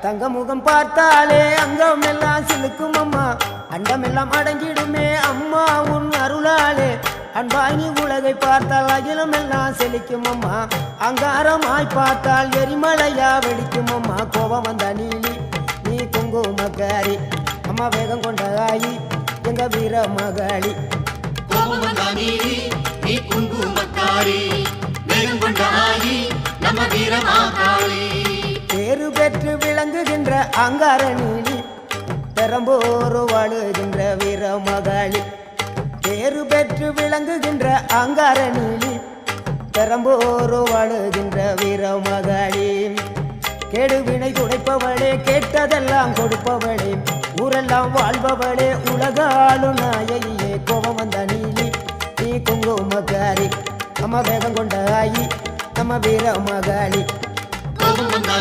தங்க முகம் பார்த்தாலே அங்கம் எல்லாம் சிலுக்கும் அம்மா அண்டமெல்லாம் அடங்கிடுமே அம்மா உன் அருளாலே அன்பாங்கி உலகை பார்த்தால் அகிலம் எல்லாம் செழிக்கும் அம்மா அங்காரமாய் பார்த்தால் எரிமலையா வெடிக்கும் அம்மா கோபம் வந்த நீலி நீ குங்குமக்காரி அம்மா வேகம் கொண்ட ஆயி எங்க வீர மகாளி கோபம் வந்த நீலி நீ குங்குமக்காரி வேகம் கொண்ட ஆயி நம்ம வீர மகாளி பேரு பெற்று விளங்குகின்ற அங்கார நீலி பெரம்போரு வாழுகின்ற வீர மகாளி பேரு பெற்று விளங்குகின்ற அங்கார நீலி பெரம்போரு வாழுகின்ற வீர மகாளி கேடுவினை துடைப்பவளே கேட்டதெல்லாம் கொடுப்பவளே ஊரெல்லாம் வாழ்பவளே உலகாளு நாயகியே கோபம் வந்த நீலி நீ குங்குமக்காரி அம்மா வேகம் கொண்ட ஆயி நம்ம வீர மகாளி கோபம் வந்த